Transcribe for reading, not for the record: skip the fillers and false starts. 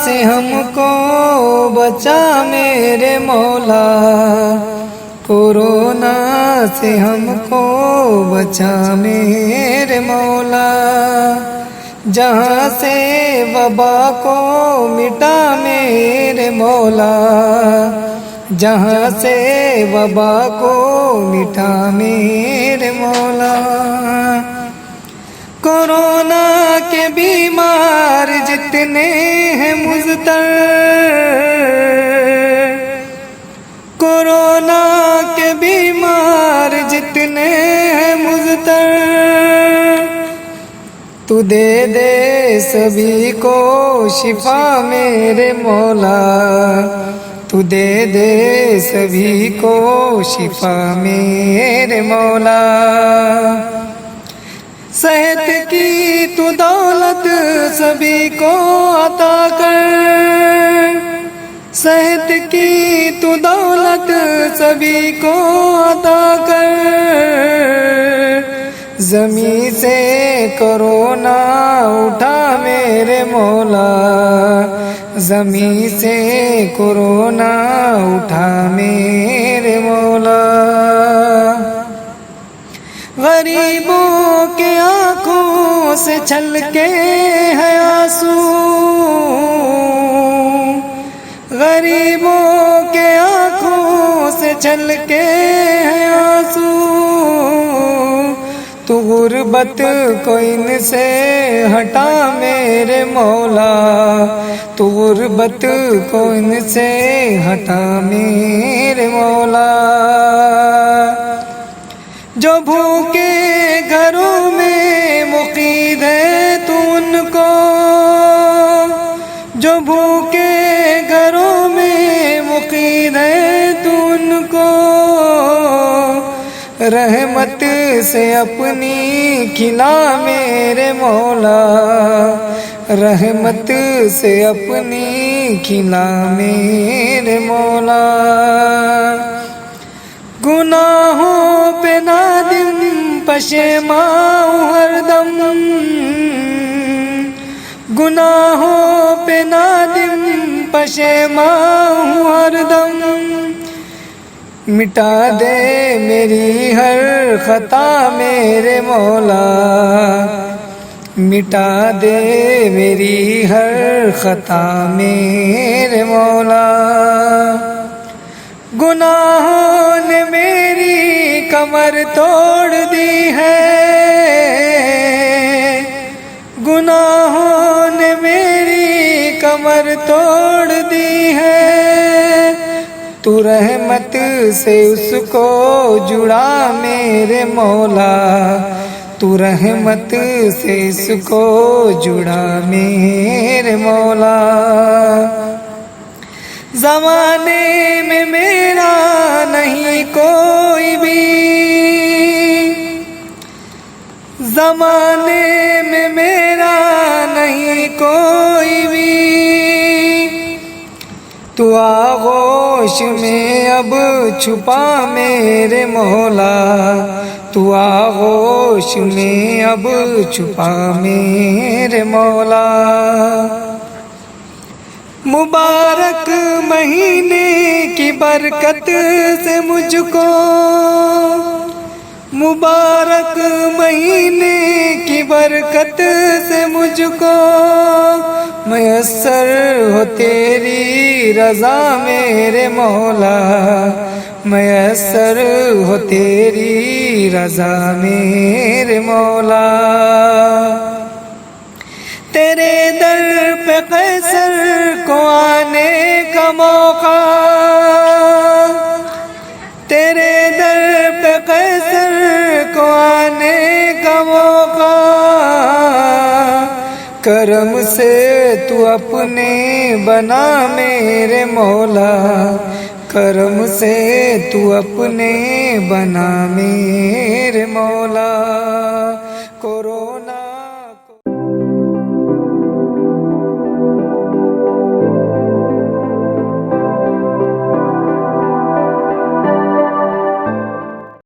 से हमको बचा मेरे मौला, कोरोना से हमको बचा मेरे मौला। जहाँ से वबा को मिटा मेरे मौला, जहाँ से वबा को मिटा मेरे मौला। कोरोना के बीमार जितने हैं मुज़तर, कोरोना के बीमार जितने हैं मुज़तर, तू दे दे सभी को शिफा मेरे मौला, तू दे दे सभी को शिफा मेरे मौला। सेहत की तू दौलत सभी को अता कर, सेहत की तू दौलत सभी को अता कर। ज़मीं से कोरोना उठा मेरे मौला, ज़मीं से कोरोना उठा मेरे मौला। गरीबों के आँखों से छलके हैं आंसू, गरीबों के आँखों से छलके हैं आंसू। तू गुर्बत को इनसे हटा मेरे मौला, तू गुर्बत को इनसे हटा मेरे मौला। जो भूखे घरों में मुकीद है तू उनको, जो भूखे घरों में मुकीद है तू उनको। रहमत से अपनी खिला मेरे मौला, रहमत से अपनी खिला मेरे मौला। गुनाहों पे नादिम पशेमाऊं हरदम, गुनाहों पे नादिम पशेमाऊं हरदम। मिटा दे मेरी हर खता मेरे मौला, मिटा दे मेरी हर खता मेरे मौला। गुनाहों ने मेरी कमर तोड़ दी है, गुनाहों ने मेरी कमर तोड़ दी है। तू रहमत से उसको जुड़ा मेरे मौला, तू रहमत से इसको जुड़ा मेरे मौला। ज़माने में मेरा नहीं कोई भी, ज़माने में मेरा नहीं कोई भी। तू आगोश में अब छुपा मेरे मौला, तू आगोश में अब छुपा मेरे मौला। मुबारक महीने की बरकत से मुझको, मुबारक महीने की बरकत से मुझको मयस्सर हो तेरी रज़ा मेरे मौला, मयस्सर हो तेरी रज़ा मेरे मौला। तेरे दर पे कैसर को आने का मौका, तेरे दर पे कैसर को आने का मौका। करम से तू अपने बना मेरे मौला, करम से तू अपने बना मेरे मौला। कोरोना